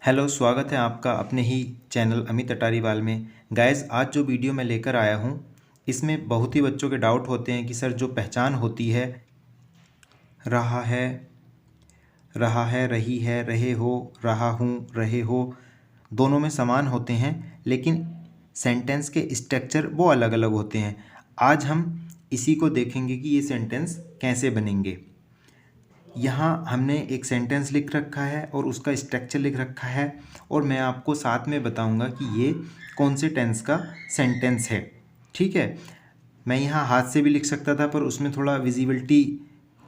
Hello, स्वागत है आपका अपने ही चैनल अमित अटारीवाल में। गाइस, आज जो वीडियो मैं लेकर आया हूँ इसमें बहुत ही बच्चों के डाउट होते हैं कि सर जो पहचान होती है रहा है, रही है, रहे हो, रहा हूँ, रहे हो, दोनों में समान होते हैं, लेकिन सेंटेंस के स्ट्रक्चर वो अलग अलग होते हैं। आज हम इसी को देखेंगे कि ये सेंटेंस कैसे बनेंगे। यहाँ हमने एक सेंटेंस लिख रखा है और उसका स्ट्रक्चर लिख रखा है, और मैं आपको साथ में बताऊंगा कि ये कौन से टेंस का सेंटेंस है। ठीक है, मैं यहाँ हाथ से भी लिख सकता था पर उसमें थोड़ा विजिबिलिटी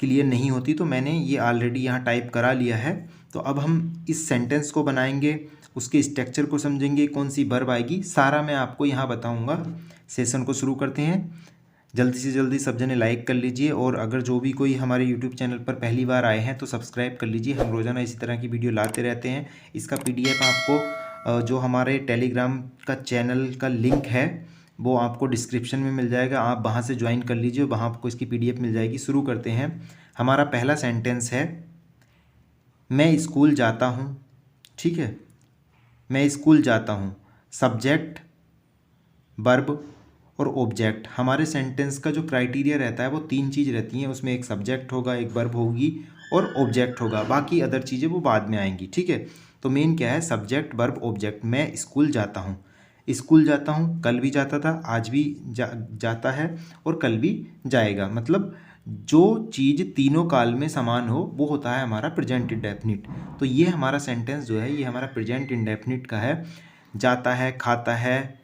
क्लियर नहीं होती, तो मैंने ये ऑलरेडी यहाँ टाइप करा लिया है। तो अब हम इस सेंटेंस को बनाएंगे, उसके स्ट्रक्चर को समझेंगे, कौन सी वर्ब आएगी, सारा मैं आपको यहाँ बताऊँगा। सेशन को शुरू करते हैं। जल्दी से जल्दी सब जने लाइक कर लीजिए, और अगर जो भी कोई हमारे यूट्यूब चैनल पर पहली बार आए हैं तो सब्सक्राइब कर लीजिए। हम रोज़ाना इसी तरह की वीडियो लाते रहते हैं। इसका पीडीएफ आपको जो हमारे टेलीग्राम का चैनल का लिंक है वो आपको डिस्क्रिप्शन में मिल जाएगा, आप वहाँ से ज्वाइन कर लीजिए, वहाँ आपको इसकी पीडीएफ मिल जाएगी। शुरू करते हैं। हमारा पहला सेंटेंस है, मैं स्कूल जाता हूँ। ठीक है, मैं स्कूल जाता हूँ। सब्जेक्ट, वर्ब और ऑब्जेक्ट। हमारे सेंटेंस का जो क्राइटेरिया रहता है वो तीन चीज़ रहती हैं, उसमें एक सब्जेक्ट होगा, एक वर्ब होगी और ऑब्जेक्ट होगा, बाकी अदर चीज़ें वो बाद में आएंगी। ठीक है, तो मेन क्या है, सब्जेक्ट, वर्ब, ऑब्जेक्ट। मैं स्कूल जाता हूँ। स्कूल जाता हूँ, कल भी जाता था, आज भी जाता है और कल भी जाएगा। मतलब जो चीज़ तीनों काल में समान हो वो होता है हमारा प्रेजेंट इंडेफिनिट। तो ये हमारा सेंटेंस जो है ये हमारा प्रेजेंट इंडेफिनिट का है। जाता है, खाता है,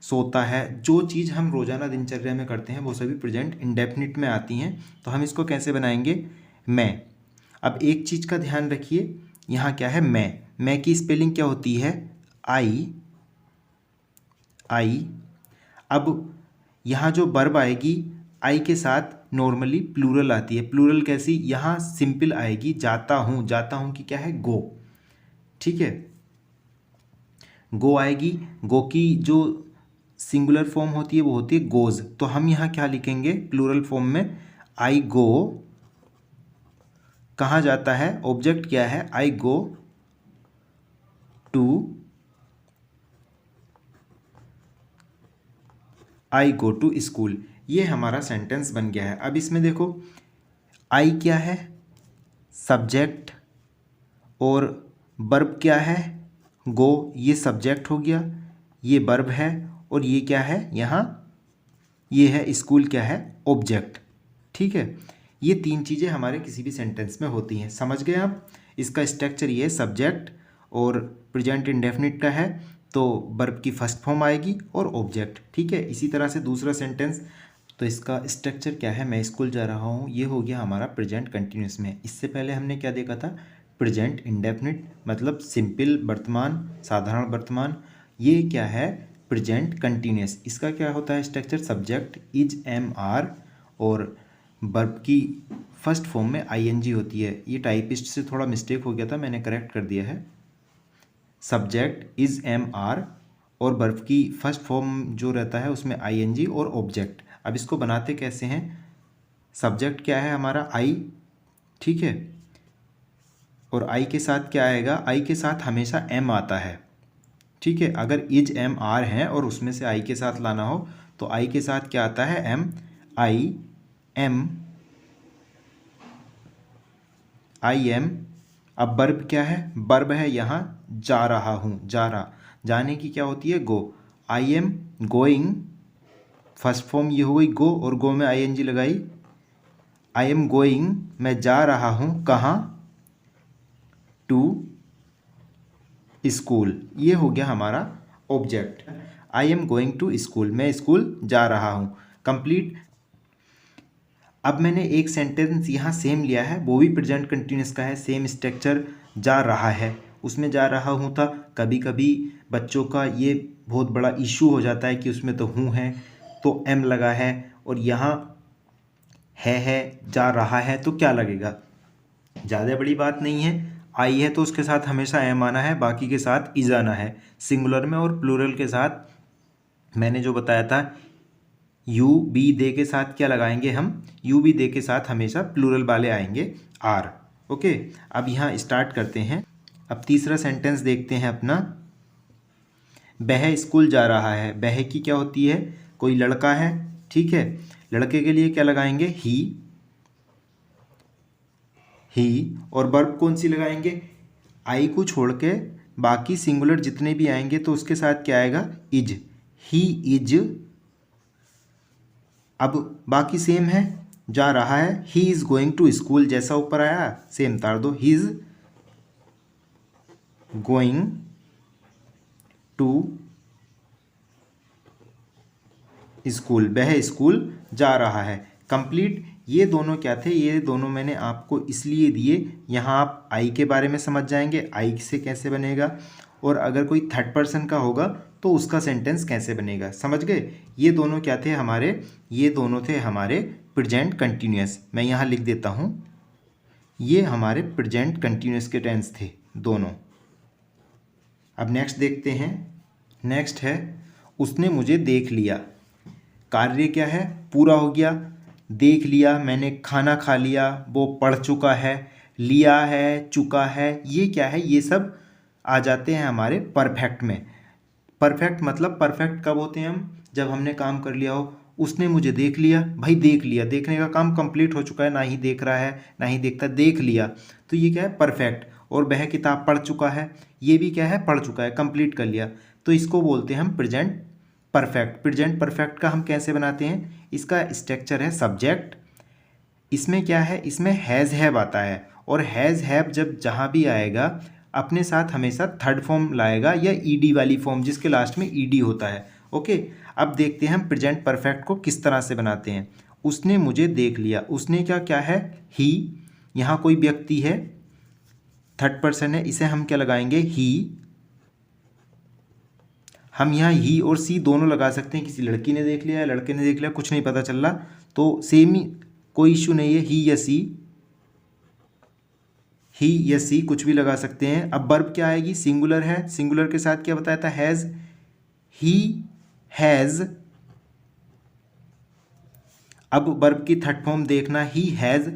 सोता है, जो चीज़ हम रोज़ाना दिनचर्या में करते हैं वो सभी प्रेजेंट इंडेफिनिट में आती हैं। तो हम इसको कैसे बनाएंगे, मैं। अब एक चीज़ का ध्यान रखिए, यहाँ क्या है, मैं की स्पेलिंग क्या होती है, आई। अब यहाँ जो वर्ब आएगी आई के साथ नॉर्मली प्लूरल आती है। प्लूरल कैसी, यहाँ सिंपल आएगी, जाता हूँ। जाता हूँ की क्या है, गो। ठीक है, गो आएगी। गो की जो सिंगुलर फॉर्म होती है वो होती है गोज। तो हम यहाँ क्या लिखेंगे प्लूरल फॉर्म में, आई गो। कहाँ जाता है, ऑब्जेक्ट क्या है, आई गो टू स्कूल। ये हमारा सेंटेंस बन गया है। अब इसमें देखो, आई क्या है, सब्जेक्ट, और वर्ब क्या है, गो। ये सब्जेक्ट हो गया, ये वर्ब है, और ये क्या है यहाँ, ये है स्कूल क्या है, ऑब्जेक्ट। ठीक है, ये तीन चीज़ें हमारे किसी भी सेंटेंस में होती हैं। समझ गए आप। इसका स्ट्रक्चर ये सब्जेक्ट और प्रेजेंट इंडेफिनिट का है, तो वर्ब की फर्स्ट फॉर्म आएगी और ऑब्जेक्ट। ठीक है, इसी तरह से दूसरा सेंटेंस, तो इसका स्ट्रक्चर क्या है, मैं स्कूल जा रहा हूँ, ये हो गया हमारा प्रेजेंट कंटिन्यूस में। इससे पहले हमने क्या देखा था, प्रेजेंट इंडेफिनिट, मतलब सिंपल वर्तमान, साधारण वर्तमान। ये क्या है, प्रेजेंट कंटिन्यूस। इसका क्या होता है structure, subject is, am, are, और वर्ब की फर्स्ट फॉर्म में आईएनजी होती है। ये टाइपिस्ट से थोड़ा मिस्टेक हो गया था, मैंने करेक्ट कर दिया है। सब्जेक्ट इज, एम, आर, और वर्ब की फर्स्ट फॉर्म जो रहता है उसमें आईएनजी और ऑब्जेक्ट। अब इसको बनाते कैसे हैं, सब्जेक्ट क्या है हमारा, आई। ठीक है, और आई के साथ क्या आएगा, आई के साथ हमेशा एम आता है। ठीक है, अगर इज, एम, आर हैं और उसमें से आई के साथ लाना हो तो आई के साथ क्या आता है, एम। I am. अब वर्ब क्या है, वर्ब है यहाँ जा रहा हूँ, जा रहा, जाने की क्या होती है, go. I am going, first form ये हो गई गो, और गो में आईएनजी लगाई, आई एम गोइंग, मैं जा रहा हूँ, कहाँ, टू स्कूल। ये हो गया हमारा object. I am going to school, मैं स्कूल जा रहा हूँ, कंप्लीट। अब मैंने एक सेंटेंस यहाँ सेम लिया है, वो भी प्रेजेंट कंटिन्यूस का है, सेम स्ट्रक्चर, जा रहा है, उसमें जा रहा हूँ था। कभी कभी बच्चों का ये बहुत बड़ा इशू हो जाता है कि उसमें तो हूँ है तो एम लगा है, और यहाँ है, जा रहा है तो क्या लगेगा, ज़्यादा बड़ी बात नहीं है। आई है तो उसके साथ हमेशा एम आना है, बाकी के साथ इज आना है। सिंगुलर में और प्लूरल के साथ मैंने जो बताया था, यू बी दे के साथ क्या लगाएंगे हम, यू बी दे के साथ हमेशा प्लूरल वाले आएंगे, आर। ओके, अब यहाँ स्टार्ट करते हैं। अब तीसरा सेंटेंस देखते हैं अपना। वह स्कूल जा रहा है। वह की क्या होती है, कोई लड़का है, ठीक है। लड़के के लिए क्या लगाएंगे, ही। और वर्ब कौन सी लगाएंगे, आई को छोड़ के बाकी सिंगुलर जितने भी आएंगे तो उसके साथ क्या आएगा, इज। He is. अब बाकी सेम है, जा रहा है, he is going to school, जैसा ऊपर आया सेम तार दो, he is going to school, वह स्कूल जा रहा है। कंप्लीट। ये दोनों क्या थे, ये दोनों मैंने आपको इसलिए दिए, यहाँ आप आई के बारे में समझ जाएंगे, आई से कैसे बनेगा, और अगर कोई थर्ड पर्सन का होगा तो उसका सेंटेंस कैसे बनेगा, समझ गए। ये दोनों क्या थे हमारे, ये दोनों थे हमारे प्रेजेंट कंटिन्यूअस। मैं यहाँ लिख देता हूँ, ये हमारे प्रेजेंट कंटिन्यूअस के टेंस थे दोनों। अब नेक्स्ट देखते हैं। नेक्स्ट है, उसने मुझे देख लिया। कार्य क्या है, पूरा हो गया। देख लिया, मैंने खाना खा लिया, वो पढ़ चुका है, लिया है, चुका है, ये क्या है, ये सब आ जाते हैं हमारे परफेक्ट में। परफेक्ट मतलब परफेक्ट कब होते हैं हम, जब हमने काम कर लिया हो। उसने मुझे देख लिया, भाई देख लिया, देखने का काम कंप्लीट हो चुका है, ना ही देख रहा है ना ही देखता, देख लिया, तो ये क्या है, परफेक्ट। और वह किताब पढ़ चुका है, ये भी क्या है, पढ़ चुका है, कंप्लीट कर लिया, तो इसको बोलते हैं हम प्रेजेंट परफेक्ट। प्रेजेंट परफेक्ट का हम कैसे बनाते हैं, इसका स्ट्रक्चर है सब्जेक्ट। इसमें क्या है, इसमें हैज़ हैव आता है, और हैज़ हैव जब जहाँ भी आएगा अपने साथ हमेशा थर्ड फॉर्म लाएगा या ईडी वाली फॉर्म, जिसके लास्ट में ईडी होता है। ओके, अब देखते हैं हम प्रेजेंट परफेक्ट को किस तरह से बनाते हैं। उसने मुझे देख लिया, उसने क्या है, ही। यहाँ कोई व्यक्ति है, थर्ड पर्सन है, इसे हम क्या लगाएंगे, ही। हम यहाँ ही और सी दोनों लगा सकते हैं, किसी लड़की ने देख लिया या लड़के ने देख लिया, कुछ नहीं पता चल रहा, तो सेम ही, कोई इश्यू नहीं है, ही या सी, ही या सी कुछ भी लगा सकते हैं। अब वर्ब क्या आएगी, सिंगुलर है, सिंगुलर के साथ क्या बताया था, हैज़। He has. अब वर्ब की थर्ड फॉर्म देखना, ही हैज़,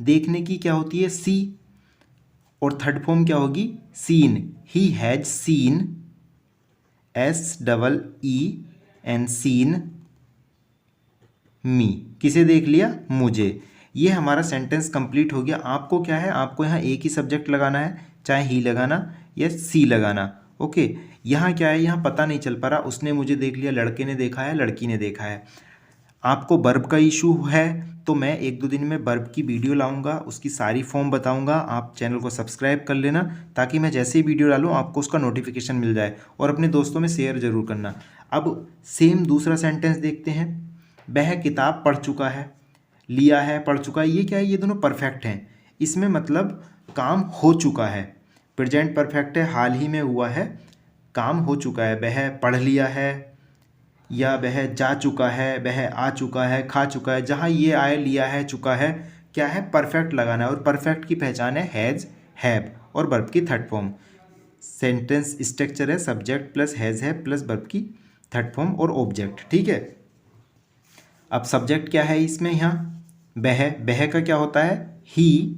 देखने की क्या होती है, सी, और थर्ड फॉर्म क्या होगी, seen. He has seen, SEEN, seen me, किसे देख लिया, मुझे। ये हमारा सेंटेंस कंप्लीट हो गया। आपको क्या है, आपको यहाँ एक ही सब्जेक्ट लगाना है, चाहे ही लगाना या सी लगाना। ओके, यहाँ क्या है, यहाँ पता नहीं चल पा रहा, उसने मुझे देख लिया, लड़के ने देखा है, लड़की ने देखा है। आपको वर्ब का इशू है तो मैं 1-2 दिन में वर्ब की वीडियो लाऊंगा, उसकी सारी फॉर्म बताऊंगा। आप चैनल को सब्सक्राइब कर लेना, ताकि मैं जैसे ही वीडियो डालूँ आपको उसका नोटिफिकेशन मिल जाए, और अपने दोस्तों में शेयर ज़रूर करना। अब सेम दूसरा सेंटेंस देखते हैं। वह किताब पढ़ चुका है, लिया है, पढ़ चुका है, ये क्या है, ये दोनों परफेक्ट हैं। इसमें मतलब काम हो चुका है, प्रेजेंट परफेक्ट है, हाल ही में हुआ है, काम हो चुका है। वह पढ़ लिया है, या वह जा चुका है, वह आ चुका है, खा चुका है, जहाँ ये आए, लिया है, चुका है, क्या है, परफेक्ट लगाना है। और परफेक्ट की पहचान है हैज़ हैव और वर्ब की थर्ड फॉर्म। सेंटेंस स्ट्रक्चर है subject plus has have plus verb की थर्ड फॉर्म और ऑब्जेक्ट, ठीक है। अब सब्जेक्ट क्या है इसमें, यहाँ वह का क्या होता है, ही।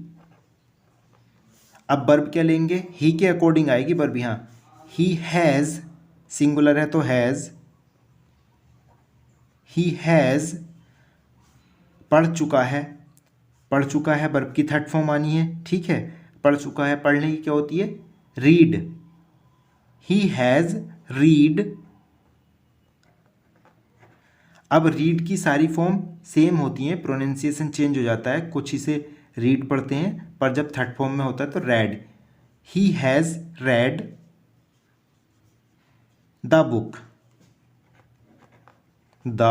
अब वर्ब क्या लेंगे, ही के अकॉर्डिंग आएगी वर्ब यहाँ। ही हैज़, सिंगुलर है तो हैज़, ही हैज़ पढ़ चुका है, पढ़ चुका है वर्ब की थर्ड फॉर्म आनी है, ठीक है। पढ़ चुका है, पढ़ने की क्या होती है, रीड। He has read. अब रीड की सारी फॉर्म सेम होती हैं, प्रोनाउंसिएशन चेंज हो जाता है, कुछ इसे रीड पढ़ते हैं, पर जब थर्ड फॉर्म में होता है तो red. He has read the book, the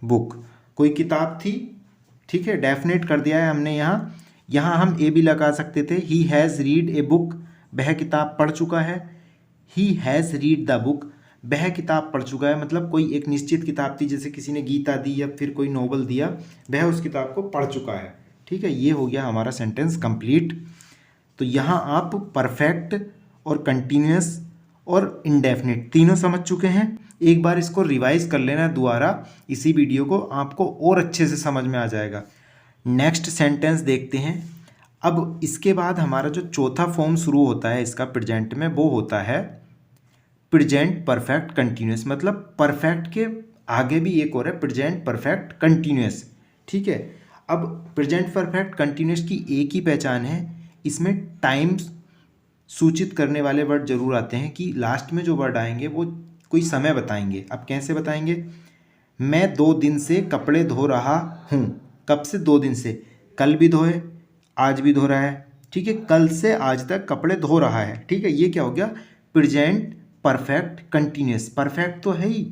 book, कोई किताब थी, ठीक है, डेफिनेट कर दिया है हमने यहाँ। यहाँ हम ए भी लगा सकते थे, he has read a book, वह किताब पढ़ चुका है। He has read the book, वह किताब पढ़ चुका है, मतलब कोई एक निश्चित किताब थी, जैसे किसी ने गीता दी या फिर कोई नोवेल दिया, वह उस किताब को पढ़ चुका है, ठीक है। ये हो गया हमारा सेंटेंस कंप्लीट। तो यहाँ आप परफेक्ट और कंटिन्यूअस और इंडेफिनिट तीनों समझ चुके हैं। एक बार इसको रिवाइज कर लेना दोबारा, इसी वीडियो को, आपको और अच्छे से समझ में आ जाएगा। नेक्स्ट सेंटेंस देखते हैं। अब इसके बाद हमारा जो चौथा फॉर्म शुरू होता है इसका प्रेजेंट में, वो होता है प्रेजेंट परफेक्ट कंटिन्यूस। मतलब परफेक्ट के आगे भी एक और है प्रेजेंट परफेक्ट कंटिन्यूस। ठीक है, अब प्रेजेंट परफेक्ट कंटिन्यूस की एक ही पहचान है, इसमें टाइम सूचित करने वाले वर्ड जरूर आते हैं कि लास्ट में जो वर्ड आएंगे वो कोई समय बताएंगे। अब कैसे बताएंगे? मैं 2 दिन से कपड़े धो रहा हूँ। कब से? 2 दिन से। कल भी धोए, आज भी धो रहा है। ठीक है, कल से आज तक कपड़े धो रहा है। ठीक है, ये क्या हो गया? Present perfect continuous. परफेक्ट तो है ही,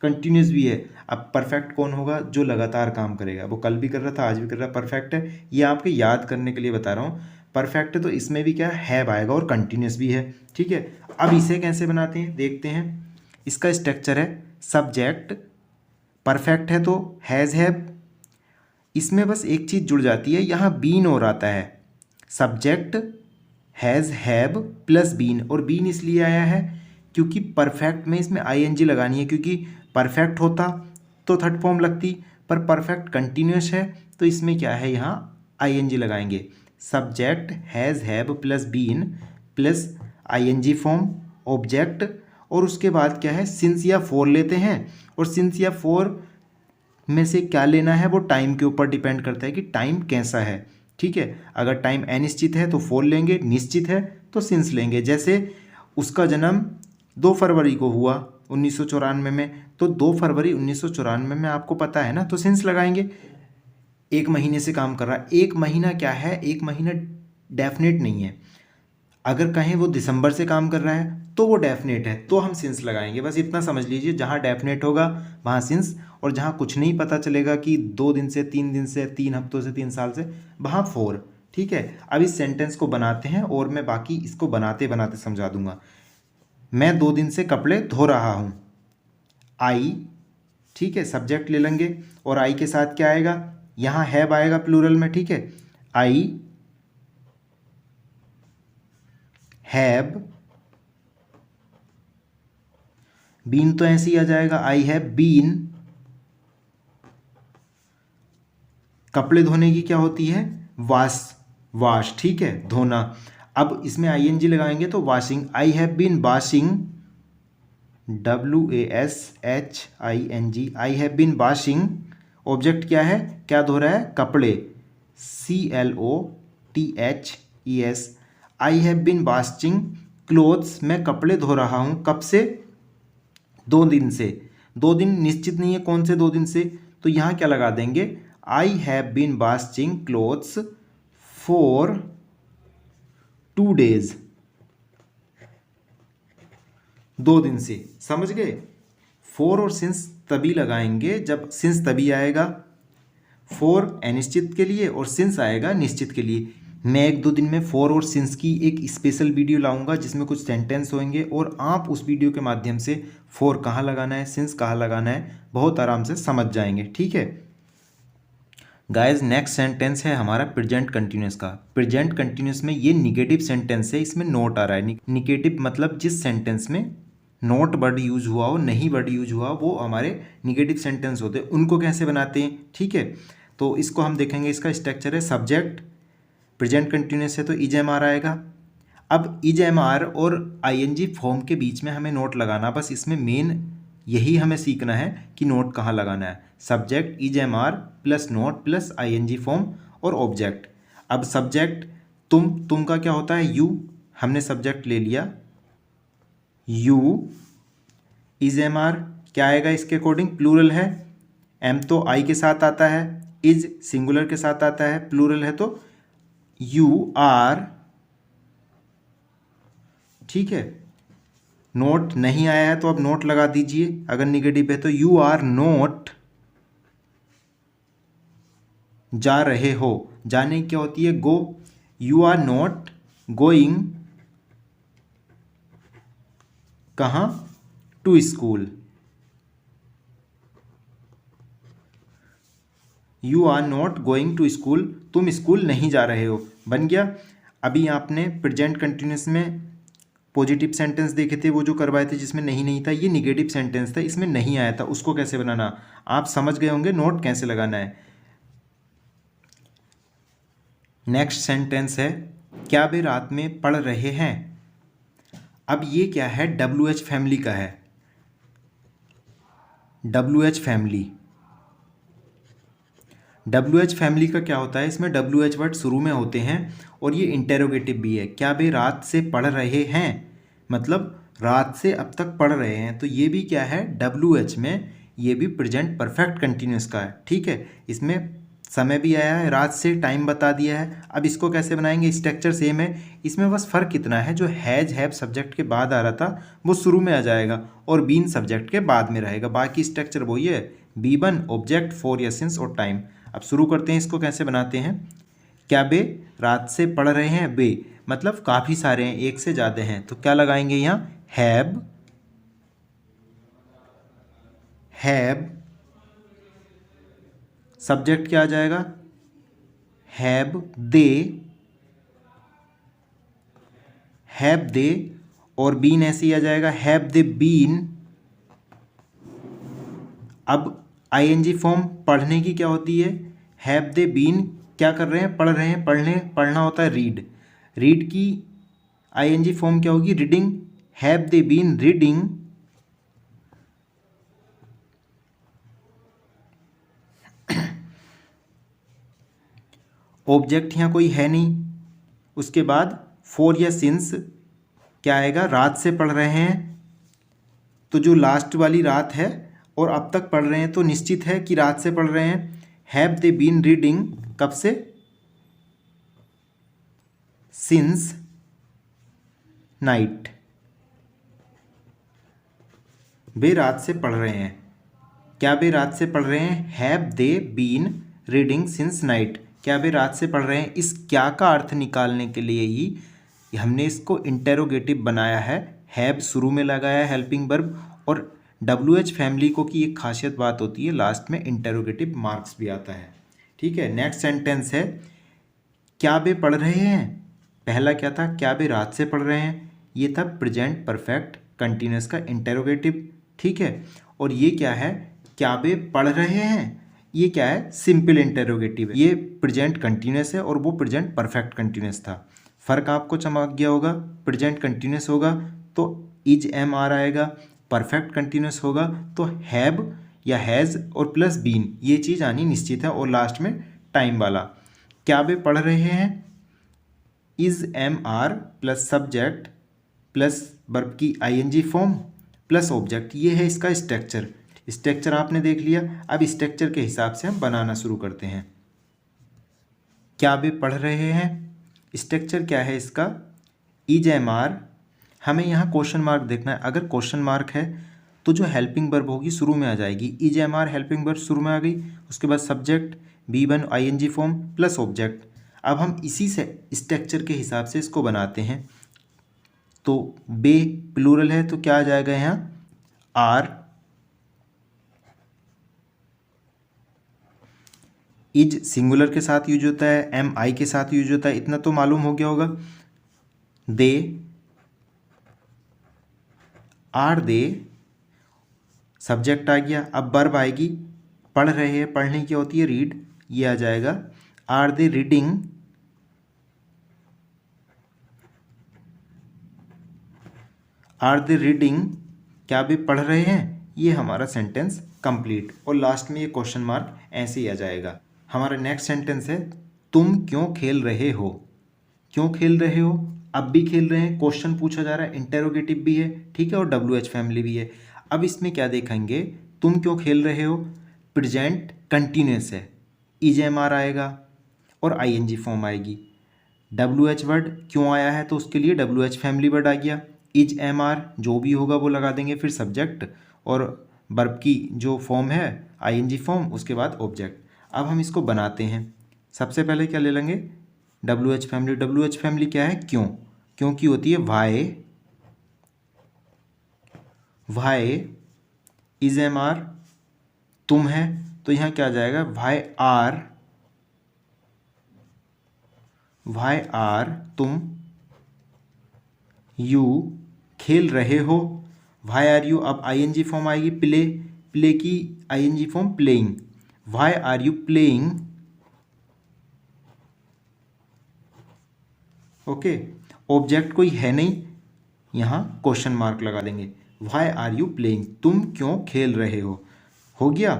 कंटिन्यूस भी है। अब परफेक्ट कौन होगा? जो लगातार काम करेगा। वो कल भी कर रहा था, आज भी कर रहा है, परफेक्ट है। ये आपके याद करने के लिए बता रहा हूँ। परफेक्ट है तो इसमें भी क्या है आएगा और कंटिन्यूस भी है। ठीक है, अब इसे कैसे बनाते हैं देखते हैं। इसका स्ट्रक्चर है सब्जेक्ट, परफेक्ट है तो हैज़ हैव, इसमें बस एक चीज़ जुड़ जाती है, यहाँ बीन और आता है। Subject has have plus been, और बीन इसलिए आया है क्योंकि परफेक्ट में इसमें आईएनजी लगानी है, क्योंकि परफेक्ट होता तो थर्ड फॉर्म लगती, पर परफेक्ट कंटिन्यूस है तो इसमें क्या है, यहाँ आईएनजी लगाएंगे। Subject has have plus been plus ING form object, और उसके बाद क्या है, सिंस या फॉर लेते हैं। और सिंस या फॉर में से क्या लेना है वो टाइम के ऊपर डिपेंड करता है कि टाइम कैसा है। ठीक है, अगर टाइम अनिश्चित है तो फॉर लेंगे, निश्चित है तो सिंस लेंगे। जैसे उसका जन्म 2 फरवरी को हुआ 1994 में, तो 2 फरवरी 1994 में आपको पता है ना, तो सिंस लगाएंगे। 1 महीने से काम कर रहा है। 1 महीना क्या है, 1 महीना डेफिनेट नहीं है। अगर कहें वो दिसंबर से काम कर रहा है तो वो डेफिनेट है, तो हम सिंस लगाएंगे। बस इतना समझ लीजिए, जहाँ डेफिनेट होगा वहाँ सिंस, और जहाँ कुछ नहीं पता चलेगा कि 2 दिन से, 3 दिन से, 3 हफ्तों से, 3 साल से, वहाँ फॉर। ठीक है, अब इस सेंटेंस को बनाते हैं और मैं बाकी इसको बनाते बनाते समझा दूंगा। मैं 2 दिन से कपड़े धो रहा हूँ। आई, ठीक है, सब्जेक्ट ले लेंगे और आई के साथ क्या आएगा, यहाँ हैव आएगा प्लूरल में। ठीक है, आई हैव, बीन तो ऐसे ही आ जाएगा, आई हैव बीन। कपड़े धोने की क्या होती है, वॉश, वॉश। ठीक है, धोना। अब इसमें आईएनजी लगाएंगे तो washing, I have been washing, WASHING, I have been washing. Object क्या है, क्या धो रहा है, कपड़े, CLOTHES। I have been washing clothes, मैं कपड़े धो रहा हूँ। कब से, 2 दिन से। 2 दिन निश्चित नहीं है कौन से 2 दिन से, तो यहाँ क्या लगा देंगे, I have been washing clothes for 2 days, 2 दिन से। समझ गए? फॉर और सिंस तभी लगाएंगे जब, सिंस तभी आएगा फॉर अनिश्चित के लिए और सिंस आएगा निश्चित के लिए। मैं 1-2 दिन में फॉर और सिंस की एक स्पेशल वीडियो लाऊंगा जिसमें कुछ सेंटेंस होंगे, और आप उस वीडियो के माध्यम से फॉर कहाँ लगाना है, सिंस कहाँ लगाना है, बहुत आराम से समझ जाएंगे। ठीक है गाइस, नेक्स्ट सेंटेंस है हमारा प्रेजेंट कंटिन्यूस का। प्रेजेंट कंटिन्यूस में ये निगेटिव सेंटेंस है, इसमें नोट आ रहा है। निगेटिव मतलब जिस सेंटेंस में नॉट वर्ड यूज हुआ हो, नहीं वर्ड यूज हुआ, वो हमारे निगेटिव सेंटेंस होते हैं। उनको कैसे बनाते हैं, ठीक है, तो इसको हम देखेंगे। इसका स्ट्रक्चर है सब्जेक्ट, प्रेजेंट कंटिन्यूस है तो इज एम आर आएगा। अब इज एम आर और आईएनजी फॉर्म के बीच में हमें नोट लगाना, बस इसमें मेन यही हमें सीखना है कि नोट कहाँ लगाना है। Subject is am are plus not plus ING form और ऑब्जेक्ट। अब सब्जेक्ट तुम का क्या होता है, यू, हमने सब्जेक्ट ले लिया यू। इज एम आर क्या आएगा इसके अकॉर्डिंग, प्लूरल है, एम तो आई के साथ आता है, इज सिंगुलर के साथ आता है, प्लूरल है तो यू आर। ठीक है, नोट नहीं आया है तो अब नोट लगा दीजिए, अगर निगेटिव है तो यू आर नोट जा रहे हो। जाने की क्या होती है, go. You are not going कहाँ, to school. You are not going to school, तुम स्कूल नहीं जा रहे हो। बन गया। अभी आपने प्रेजेंट कंटिन्यूस में पॉजिटिव सेंटेंस देखे थे, वो जो करवाए थे जिसमें नहीं था, ये निगेटिव सेंटेंस था, इसमें नहीं आया था। उसको कैसे बनाना आप समझ गए होंगे, नोट कैसे लगाना है। नेक्स्ट सेंटेंस है क्या वे रात में पढ़ रहे हैं। अब ये क्या है, WH फैमिली का है। WH फैमिली, WH फैमिली का क्या होता है, इसमें WH वर्ड शुरू में होते हैं और ये इंटेरोगेटिव भी है। क्या वे रात से पढ़ रहे हैं, मतलब रात से अब तक पढ़ रहे हैं, तो ये भी क्या है WH में, ये भी प्रेजेंट परफेक्ट कंटिन्यूस का है। ठीक है, इसमें समय भी आया है, रात से टाइम बता दिया है। अब इसको कैसे बनाएंगे, स्ट्रक्चर सेम है, इसमें बस फ़र्क कितना है, जो हैज हैव सब्जेक्ट के बाद आ रहा था वो शुरू में आ जाएगा और बीन सब्जेक्ट के बाद में रहेगा। बाकी स्ट्रक्चर वही है, B1 ऑब्जेक्ट, फॉर या सिंस और टाइम। अब शुरू करते हैं, इसको कैसे बनाते हैं। क्या वे रात से पढ़ रहे हैं, वे मतलब काफ़ी सारे हैं, एक से ज़्यादा हैं, तो क्या लगाएंगे यहाँ, हैव, हैव सब्जेक्ट क्या आ जाएगा, हैव दे, और बीन ऐसे ही आ जाएगा, हैव दे बीन। अब ING फॉर्म पढ़ने की क्या होती है, हैव दे बीन क्या कर रहे हैं, पढ़ रहे हैं, पढ़ना होता है रीड, रीड की ING फॉर्म क्या होगी, reading, have they been reading. Object यहाँ कोई है नहीं, उसके बाद फॉर या सिंस क्या आएगा, रात से पढ़ रहे हैं, तो जो लास्ट वाली रात है और अब तक पढ़ रहे हैं तो निश्चित है कि रात से पढ़ रहे हैं। हैव दे बीन रीडिंग कब से, सिंस नाइट, वे रात से पढ़ रहे हैं। क्या वे रात से पढ़ रहे हैं, have they been reading since night, क्या वे रात से पढ़ रहे हैं। इस क्या का अर्थ निकालने के लिए ही हमने इसको इंटेरोगेटिव बनाया है, हैव शुरू में लगाया हेल्पिंग वर्ब, और WH फैमिली को की एक खासियत बात होती है, लास्ट में इंटेरोगेटिव मार्क्स भी आता है। ठीक है, नेक्स्ट सेंटेंस है क्या वे पढ़ रहे हैं। पहला क्या था, क्या वे रात से पढ़ रहे हैं, ये था प्रेजेंट परफेक्ट कंटिन्यूस का इंटेरोगेटिव। ठीक है, और ये क्या है, क्या वे पढ़ रहे हैं, ये क्या है, सिंपल इंटेरोगेटिव है। ये प्रेजेंट कंटिन्यूस है और वो प्रेजेंट परफेक्ट कंटिन्यूस था। फ़र्क आपको चमक गया होगा, प्रेजेंट कंटिन्यूस होगा तो इज एम आर आएगा, परफेक्ट कंटिन्यूस होगा तो हैव या हैज़ और प्लस बीन, ये चीज़ आनी निश्चित है, और लास्ट में टाइम वाला। क्या वे पढ़ रहे हैं, is am are plus subject plus verb की ING फॉर्म प्लस ऑब्जेक्ट, ये है इसका स्ट्रक्चर। स्ट्रक्चर आपने देख लिया, अब स्ट्रक्चर के हिसाब से हम बनाना शुरू करते हैं। क्या वे पढ़ रहे हैं, स्ट्रक्चर क्या है इसका, इज एम आर, हमें यहाँ क्वेश्चन मार्क देखना है, अगर क्वेश्चन मार्क है तो जो हेल्पिंग वर्ब होगी शुरू में आ जाएगी, is am are helping verb शुरू में आ गई, उसके बाद subject B1 ING form plus object. अब हम इसी से स्ट्रक्चर के हिसाब से इसको बनाते हैं, तो बे प्लूरल है तो क्या आ जाएगा यहाँ, आर, इज सिंगुलर के साथ यूज होता है, MI के साथ यूज होता है, इतना तो मालूम हो गया होगा। दे, आर दे, सब्जेक्ट आ गया, अब वर्ब आएगी, पढ़ रहे हैं, पढ़ने की होती है रीड, ये आ जाएगा, are they reading, are they reading, क्या वे पढ़ रहे हैं, ये हमारा सेंटेंस कंप्लीट, और लास्ट में ये क्वेश्चन मार्क ऐसे ही आ जाएगा। हमारा नेक्स्ट सेंटेंस है तुम क्यों खेल रहे हो। क्यों खेल रहे हो, अब भी खेल रहे हैं, क्वेश्चन पूछा जा रहा है, इंटेरोगेटिव भी है, ठीक है, और WH फैमिली भी है। अब इसमें क्या देखेंगे, तुम क्यों खेल रहे हो, प्रेजेंट कंटिन्यूस है, इज एम आर आएगा और ING फॉर्म आएगी। WH वर्ड क्यों आया है तो उसके लिए WH फैमिली वर्ड आ गया, इज एम आर जो भी होगा वो लगा देंगे, फिर सब्जेक्ट और वर्ब की जो फॉर्म है ING फॉर्म, उसके बाद ऑब्जेक्ट। अब हम इसको बनाते हैं, सबसे पहले क्या ले लेंगे, WH फैमिली। WH फैमिली क्या है, क्यों, क्योंकि होती है वाई, इज एम आर तुम है तो यहाँ क्या आ जाएगा, वाई आर तुम, यू खेल रहे हो, वाई आर यू, अब ING फॉर्म आएगी, प्ले की ING form playing, why are you playing, okay, object कोई है नहीं, यहाँ क्वेश्चन मार्क लगा देंगे। वाई आर यू प्लेइंग, तुम क्यों खेल रहे हो गया,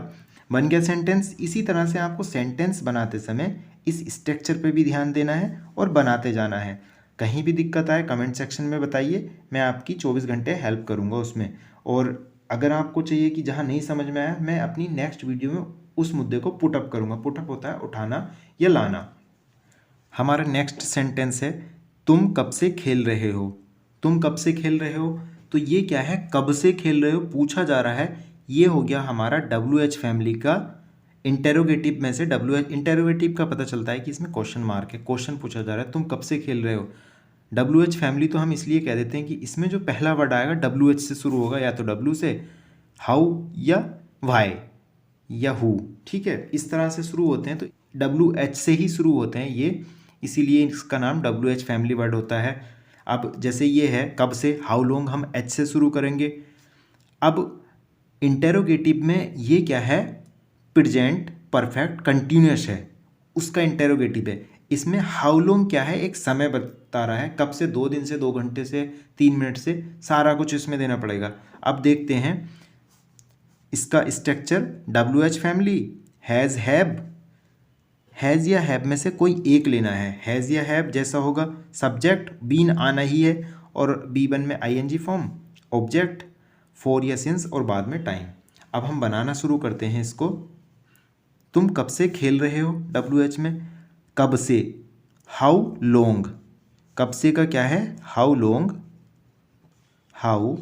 बन गया सेंटेंस। इसी तरह से आपको सेंटेंस बनाते समय इस स्ट्रक्चर पे भी ध्यान देना है और बनाते जाना है। कहीं भी दिक्कत आए कमेंट सेक्शन में बताइए, मैं आपकी 24 घंटे हेल्प करूँगा उसमें। और अगर आपको चाहिए कि जहाँ नहीं समझ में आया, मैं अपनी नेक्स्ट वीडियो में उस मुद्दे को पुटअप करूँगा। पुटअप होता है उठाना या लाना। हमारा नेक्स्ट सेंटेंस है, तुम कब से खेल रहे हो। तुम कब से खेल रहे हो, तो ये क्या है, कब से खेल रहे हो पूछा जा रहा है। ये हो गया हमारा WH फैमिली का इंटेरोगेटिव में से WH। इंटेरोगेटिव का पता चलता है कि इसमें क्वेश्चन मार्क है, क्वेश्चन पूछा जा रहा है, तुम कब से खेल रहे हो। WH फैमिली तो हम इसलिए कह देते हैं कि इसमें जो पहला वर्ड आएगा WH से शुरू होगा, या तो W से, हाउ या वाई या हु, ठीक है, इस तरह से शुरू होते हैं, तो WH से ही शुरू होते हैं ये, इसीलिए इसका नाम WH फैमिली वर्ड होता है। अब जैसे ये है कब से, हाउ लॉन्ग, हम H से शुरू करेंगे। अब इंटेरोगेटिव में ये क्या है, प्रेजेंट परफेक्ट कंटिन्यूअस है, उसका इंटेरोगेटिव है। इसमें हाउ लॉन्ग क्या है, एक समय बता रहा है, कब से, 2 दिन से, 2 घंटे से, 3 मिनट से, सारा कुछ इसमें देना पड़ेगा। अब देखते हैं इसका structure. WH family, has, have, has या हैव में से कोई एक लेना है। हैज़ या हैव जैसा होगा, सब्जेक्ट बीन आना ही है, और B1 में ING फॉर्म, ऑब्जेक्ट फॉर या सिंस, और बाद में टाइम। अब हम बनाना शुरू करते हैं इसको। तुम कब से खेल रहे हो, WH में कब से, हाउ लॉन्ग, कब से का क्या है, हाउ लॉन्ग, हाउ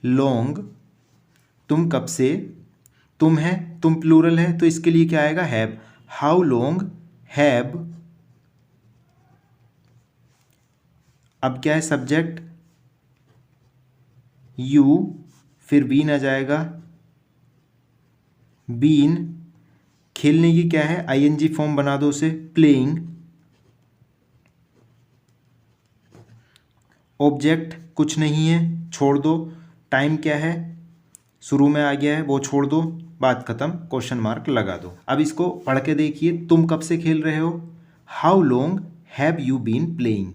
लॉन्ग, तुम कब से, तुम है, तुम प्लूरल है तो इसके लिए क्या आएगा, हैव, हाउ लॉन्ग हैव। अब क्या है, सब्जेक्ट यू, फिर बीन आ जाएगा, बीन, खेलने की क्या है, ING फॉर्म बना दो उसे, प्लेइंग, ऑब्जेक्ट कुछ नहीं है, छोड़ दो, टाइम क्या है, शुरू में आ गया है, वो छोड़ दो, बात खत्म, क्वेश्चन मार्क लगा दो। अब इसको पढ़ के देखिए, तुम कब से खेल रहे हो, how long have you been playing,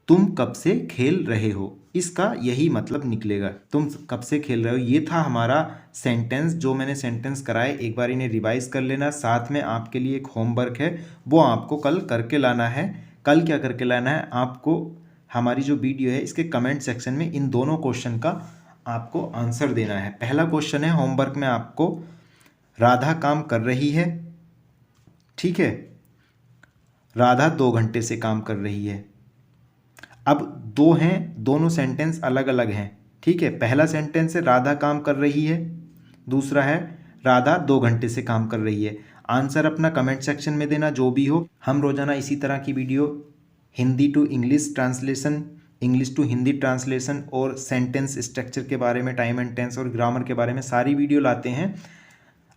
तुम कब से खेल रहे हो, इसका यही मतलब निकलेगा, तुम कब से खेल रहे हो। ये था हमारा सेंटेंस, जो मैंने सेंटेंस कराए, एक बार इन्हें रिवाइज कर लेना। साथ में आपके लिए एक होमवर्क है, वो आपको कल करके लाना है। कल क्या करके लाना है, आपको हमारी जो वीडियो है इसके कमेंट सेक्शन में इन दोनों क्वेश्चन का आपको आंसर देना है। पहला क्वेश्चन है होमवर्क में आपको, राधा काम कर रही है, ठीक है, राधा 2 घंटे से काम कर रही है। अब 2 हैं, दोनों सेंटेंस अलग अलग हैं, ठीक है। पहला सेंटेंस है राधा काम कर रही है, दूसरा है राधा 2 घंटे से काम कर रही है। आंसर अपना कमेंट सेक्शन में देना, जो भी हो। हम रोजाना इसी तरह की video, Hindi to English translation, English to Hindi translation, और सेंटेंस स्ट्रक्चर के बारे में, टाइम एंड टेंस और ग्रामर के बारे में सारी वीडियो लाते हैं।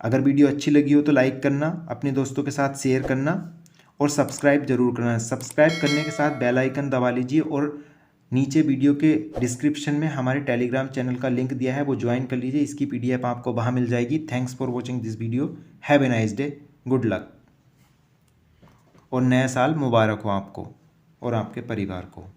अगर वीडियो अच्छी लगी हो तो लाइक करना, अपने दोस्तों के साथ शेयर करना, और सब्सक्राइब जरूर करना। सब्सक्राइब करने के साथ बेल आइकन दबा लीजिए, और नीचे वीडियो के डिस्क्रिप्शन में हमारे टेलीग्राम चैनल का लिंक दिया है, वो ज्वाइन कर लीजिए। इसकी PDF आपको वहाँ मिल जाएगी। Thanks for watching this video, have a nice day, good luck, और नया साल मुबारक हो आपको और आपके परिवार को।